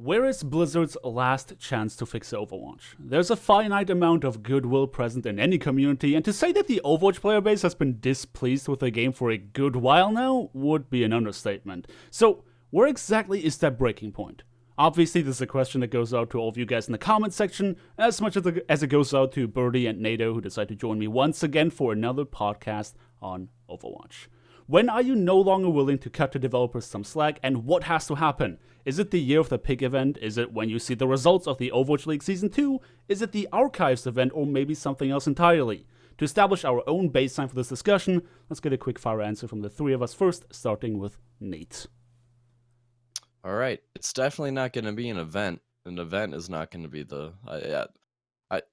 Where is Blizzard's last chance to fix Overwatch? There's a finite amount of goodwill present in any community, and to say that the Overwatch player base has been displeased with the game for a good while now would be an understatement. So, where exactly is that breaking point? Obviously, this is a question that goes out to all of you guys in the comment section, as much as it goes out to Birdie and Nato, who decided to join me once again for another podcast on Overwatch. When are you no longer willing to cut the developers some slack, and what has to happen? Is it the Year of the Pig event? Is it when you see the results of the Overwatch League Season 2? Is it the Archives event, or maybe something else entirely? To establish our own baseline for this discussion, let's get a quick fire answer from the three of us first, starting with Nate. All right, it's definitely not going to be an event. An event is not going to be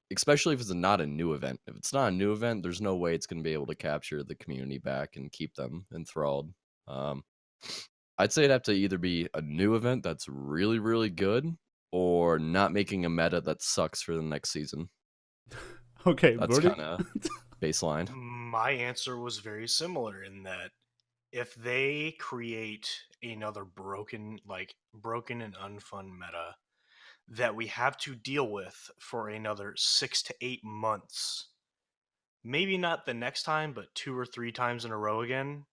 especially if it's not a new event. If it's not a new event, there's no way it's going to be able to capture the community back and keep them enthralled. I'd say it'd have to either be a new event that's really, really good, or not making a meta that sucks for the next season. Okay, that's kind of baseline. My answer was very similar in that if they create another broken and unfun meta that we have to deal with for another 6 to 8 months, maybe not the next time, but 2 or 3 times in a row again,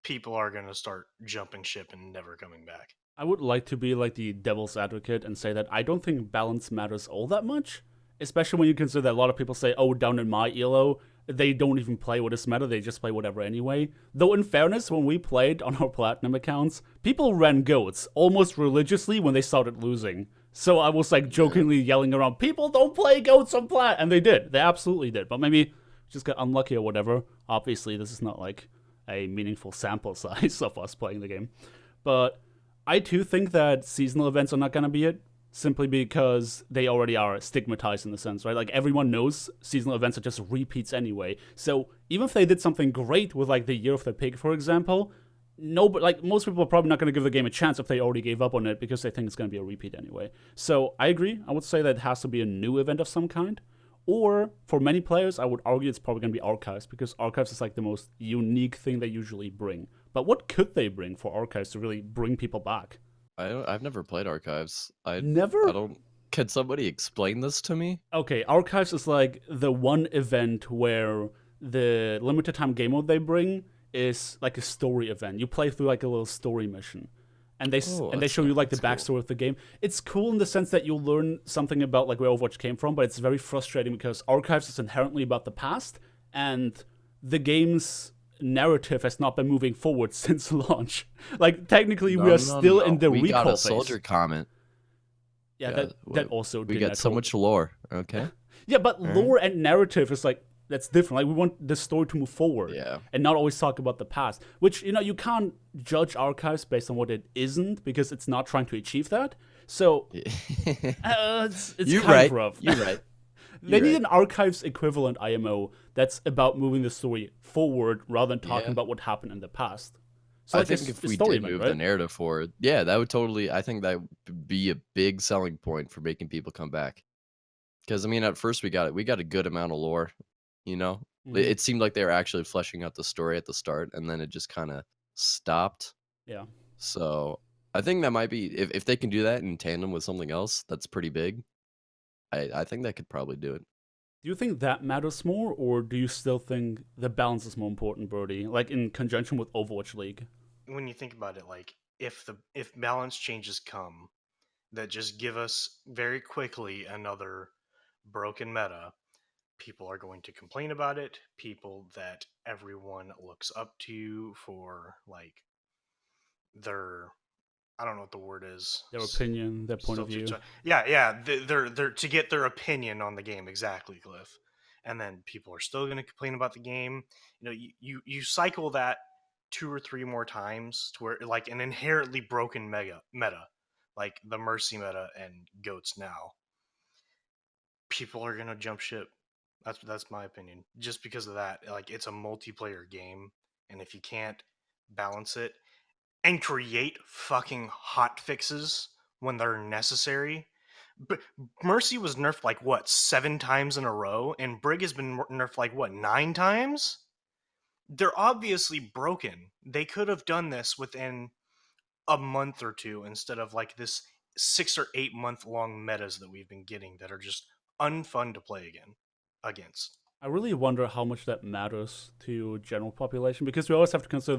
people are going to start jumping ship and never coming back. I would like to be like the devil's advocate and say that I don't think balance matters all that much, especially when you consider that a lot of people say, oh, down in my ELO, they don't even play what is meta, they just play whatever anyway. Though in fairness, when we played on our Platinum accounts, people ran goats almost religiously when they started losing. So I was like jokingly yelling around, people don't play goats on Plat! And they did. They absolutely did. But maybe just got unlucky or whatever. Obviously, this is not like a meaningful sample size of us playing the game. But I too think that seasonal events are not going to be it, simply because they already are stigmatized in a sense, right? Like everyone knows seasonal events are just repeats anyway. So even if they did something great with like the Year of the Pig, for example, most people are probably not going to give the game a chance if they already gave up on it because they think it's going to be a repeat anyway. So I agree. I would say that it has to be a new event of some kind. Or for many players, I would argue it's probably going to be Archives because Archives is like the most unique thing they usually bring. But what could they bring for Archives to really bring people back? I've never played Archives. Never? I don't. Can somebody explain this to me? Okay, Archives is like the one event where the limited time game mode they bring is like a story event. You play through like a little story mission, and they show you like the backstory of the game. It's cool in the sense that you'll learn something about like where Overwatch came from, but it's very frustrating because Archives is inherently about the past, and the game's narrative has not been moving forward since launch. Like technically, we are still in the recall phase. We got a soldier comment. Yeah, that also we got so much lore. Okay. Yeah, but lore and narrative is like. That's different. Like we want the story to move forward, and not always talk about the past. Which you can't judge Archives based on what it isn't because it's not trying to achieve that. So it's kind of rough. You're right. They need an Archives equivalent IMO that's about moving the story forward rather than talking about what happened in the past. So I think if we did move the narrative forward, that would totally. I think that would be a big selling point for making people come back. Because I mean, at first we got a good amount of lore. It seemed like they were actually fleshing out the story at the start, and then it just kind of stopped. Yeah. So I think that might be if they can do that in tandem with something else that's pretty big. I think that could probably do it. Do you think that matters more, or do you still think the balance is more important, Birdie? Like in conjunction with Overwatch League? When you think about it, like if balance changes come that just give us very quickly another broken meta, people are going to complain about it. People that everyone looks up to for like their, I don't know what the word is. Their opinion, their point of view. Yeah. They're to get their opinion on the game, exactly, Cliff. And then people are still going to complain about the game. You cycle that 2 or 3 more times to where like an inherently broken meta, like the Mercy meta and Goats now. People are going to jump ship. That's my opinion. Just because of that, like it's a multiplayer game, and if you can't balance it and create fucking hot fixes when they're necessary, but Mercy was nerfed like what 7 times in a row, and Brig has been nerfed like what 9 times. They're obviously broken. They could have done this within a month or two instead of like this 6 or 8 month long metas that we've been getting that are just unfun to play against. I really wonder how much that matters to general population, because we always have to consider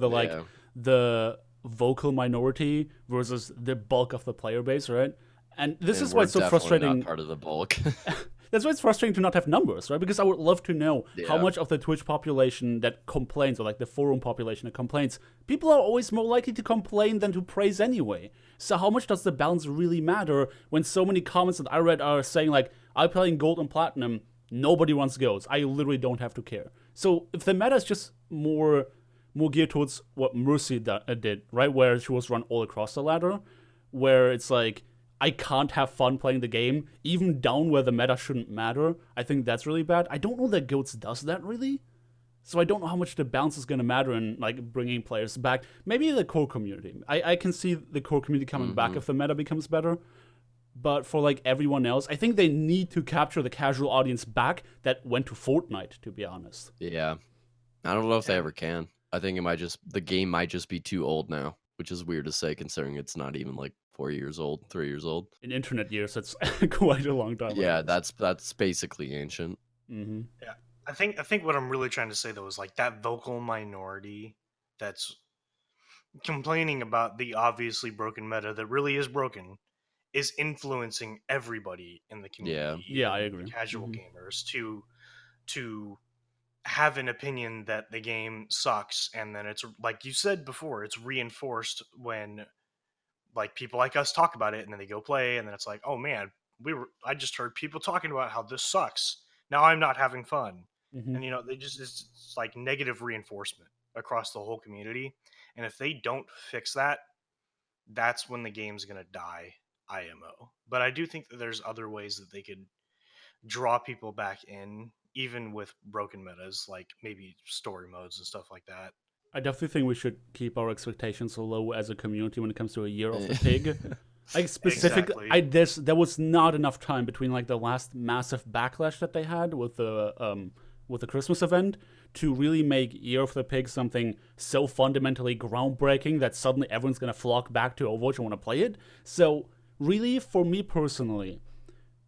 the vocal minority versus the bulk of the player base, right? And this is why it's so frustrating. Not part of the bulk. That's why it's frustrating to not have numbers, right? Because I would love to know how much of the Twitch population that complains, or like the forum population that complains. People are always more likely to complain than to praise anyway. So how much does the balance really matter when so many comments that I read are saying like, I'm playing gold and platinum, nobody wants golds. I literally don't have to care. So if the meta is just more geared towards what Mercy did, right? Where she was run all across the ladder, where it's like, I can't have fun playing the game, even down where the meta shouldn't matter. I think that's really bad. I don't know that Goats does that, really. So I don't know how much the balance is going to matter in like bringing players back. Maybe the core community. I can see the core community coming back if the meta becomes better. But for like everyone else, I think they need to capture the casual audience back that went to Fortnite, to be honest. Yeah. I don't know if they ever can. I think the game might just be too old now, which is weird to say considering it's not even like 4 years old, 3 years old. In internet years, that's quite a long time. Yeah, that's basically ancient. Mm-hmm. Yeah, I think what I'm really trying to say though is like that vocal minority that's complaining about the obviously broken meta that really is broken is influencing everybody in the community. Yeah, I agree. Casual gamers to have an opinion that the game sucks, and then it's like you said before, it's reinforced when like people like us talk about it, and then they go play, and then it's like, oh man, I just heard people talking about how this sucks. Now I'm not having fun. And it's like negative reinforcement across the whole community. And if they don't fix that, that's when the game's gonna die IMO. But I do think that there's other ways that they could draw people back in, even with broken metas, like maybe story modes and stuff like that. I definitely think we should keep our expectations low as a community when it comes to a year of the pig. Like specifically, exactly. There was not enough time between like the last massive backlash that they had with the Christmas event to really make Year of the Pig something so fundamentally groundbreaking that suddenly everyone's gonna flock back to Overwatch and want to play it. So really, for me personally,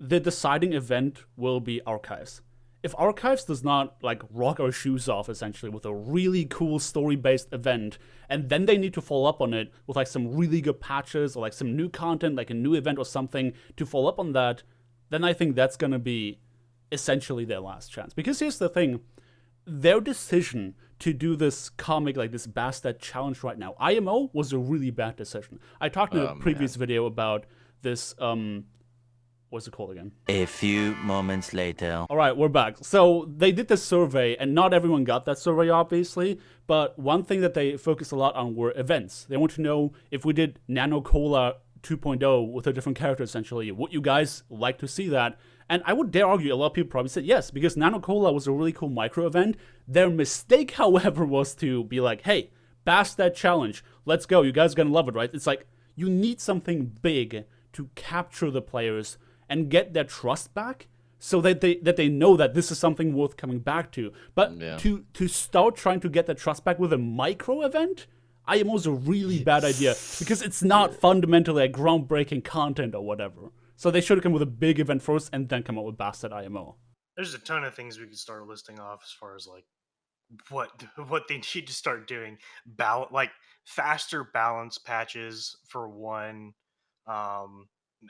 the deciding event will be Archives. If Archives does not like rock our shoes off essentially with a really cool story-based event, and then they need to follow up on it with like some really good patches or like some new content, like a new event or something to follow up on that, then I think that's gonna be essentially their last chance. Because here's the thing, their decision to do this comic, like this Bastet challenge right now, IMO was a really bad decision. I talked in a previous video about this, what's it called again? A few moments later. All right, we're back. So they did this survey, and not everyone got that survey, obviously. But one thing that they focused a lot on were events. They want to know if we did Nano Cola 2.0 with a different character, essentially, would you guys like to see that? And I would dare argue a lot of people probably said yes, because Nano Cola was a really cool micro event. Their mistake, however, was to be like, hey, Bastet challenge, let's go. You guys are going to love it, right? It's like, you need something big to capture the players and get their trust back, so that they know that this is something worth coming back to. But to start trying to get that trust back with a micro event, IMO is a really bad idea, because it's not fundamentally a groundbreaking content or whatever. So they should have come with a big event first and then come up with Bastet IMO. There's a ton of things we could start listing off as far as like what they need to start doing. Like faster balance patches for one.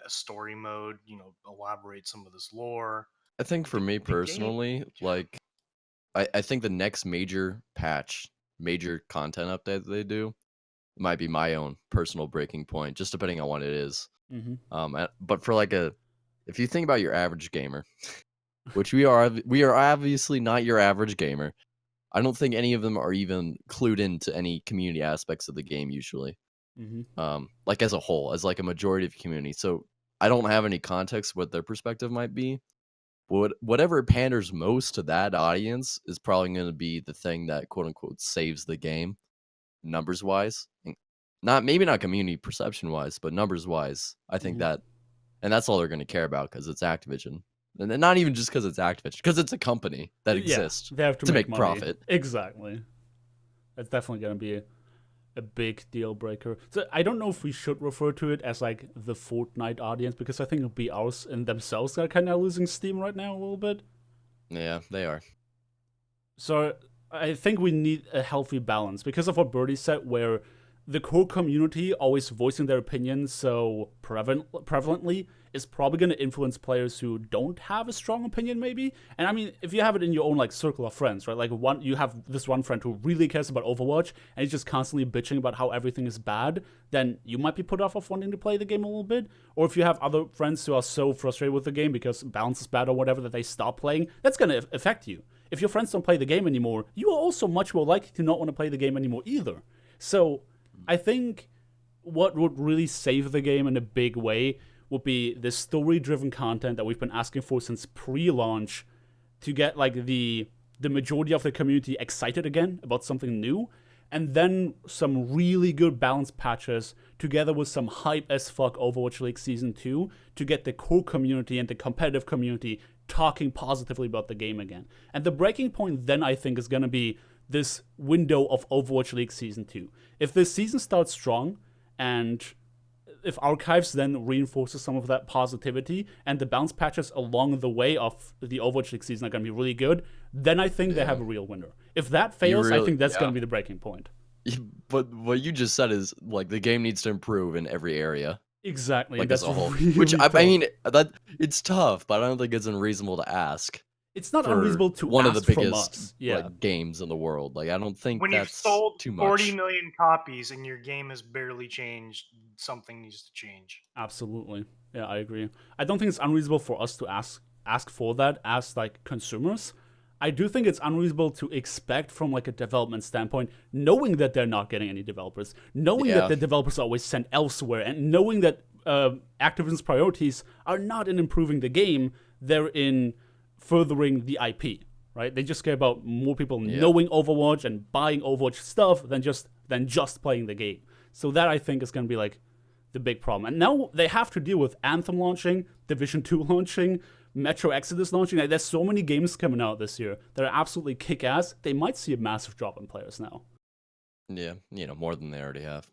A story mode, elaborate some of this lore. I think for me personally, like, I think the next major patch, major content update that they do might be my own personal breaking point, just depending on what it is. But for like if you think about your average gamer, which we are obviously not your average gamer, I don't think any of them are even clued into any community aspects of the game usually. Like as a whole, as like a majority of the community. So I don't have any context what their perspective might be. Whatever panders most to that audience is probably going to be the thing that quote unquote saves the game, numbers wise. Maybe not community perception wise, but numbers wise. I think that, and that's all they're going to care about because it's Activision. And not even just because it's Activision, because it's a company that exists they have to make money. profit. Exactly. That's definitely going to be a big deal breaker. So I don't know if we should refer to it as like the Fortnite audience, because I think it'll be ours in themselves that are kind of losing steam right now a little bit. Yeah, they are. So I think we need a healthy balance because of what Birdie said, where the core community always voicing their opinions so prevalently is probably going to influence players who don't have a strong opinion, maybe. And I mean, if you have it in your own like circle of friends, right? Like you have this one friend who really cares about Overwatch and he's just constantly bitching about how everything is bad, then you might be put off of wanting to play the game a little bit. Or if you have other friends who are so frustrated with the game because balance is bad or whatever that they stop playing, that's going to affect you. If your friends don't play the game anymore, you are also much more likely to not want to play the game anymore either. So I think what would really save the game in a big way would be the story-driven content that we've been asking for since pre-launch to get like the majority of the community excited again about something new, and then some really good balance patches together with some hype as fuck Overwatch League Season 2 to get the core community and the competitive community talking positively about the game again. And the breaking point then, I think, is going to be this window of Overwatch League Season 2. If this season starts strong, and if Archives then reinforces some of that positivity, and the bounce patches along the way of the Overwatch League season are going to be really good, then I think they have a real winner. If that fails, I think that's going to be the breaking point. But what you just said is, like, the game needs to improve in every area. Exactly. Like, that's as a whole. really Which, tough. I mean, that it's tough, but I don't think it's unreasonable to ask. It's not unreasonable to one ask of the from biggest us. like, games in the world. Like, I don't think when you've that's sold too much. 40 million copies and your game has barely changed, something needs to change. Absolutely. Yeah, I agree. I don't think it's unreasonable for us to ask for that as like consumers. I do think it's unreasonable to expect from like a development standpoint, knowing that they're not getting any developers, knowing that the developers are always sent elsewhere, and knowing that Activision's priorities are not in improving the game, they're in furthering the IP, right? They just care about more people knowing Overwatch and buying Overwatch stuff than just playing the game. So that, I think, is going to be like the big problem. And now they have to deal with Anthem launching, Division 2 launching, Metro Exodus launching. Like, there's so many games coming out this year that are absolutely kick-ass. They might see a massive drop in players now. Yeah, more than they already have.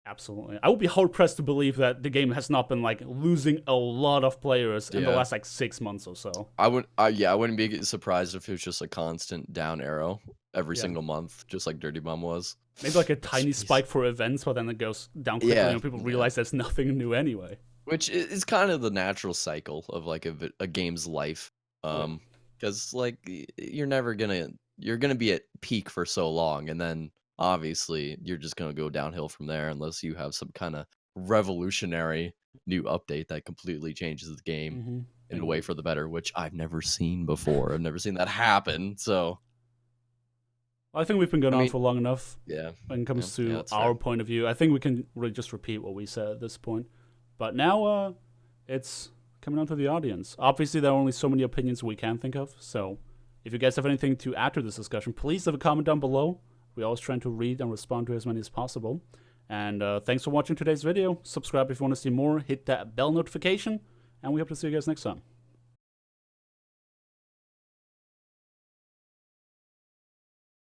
Absolutely. I would be hard-pressed to believe that the game has not been like losing a lot of players in the last like 6 months or so. I wouldn't be surprised if it was just a constant down arrow every single month, just like Dirty Bomb was. Maybe like a tiny spike for events, but then it goes down quickly and people realize there's nothing new anyway. Which is kind of the natural cycle of like a game's life. Because like you're gonna be at peak for so long, and then obviously you're just gonna go downhill from there unless you have some kind of revolutionary new update that completely changes the game in a way for the better, which I've never seen before. I've never seen that happen. So I think we've been going on for long enough. Yeah. When it comes to our point of view, I think we can really just repeat what we said at this point. But now it's coming down to the audience. Obviously, there are only so many opinions we can think of. So if you guys have anything to add to this discussion, please leave a comment down below. We're always trying to read and respond to as many as possible. And thanks for watching today's video. Subscribe if you want to see more. Hit that bell notification. And we hope to see you guys next time.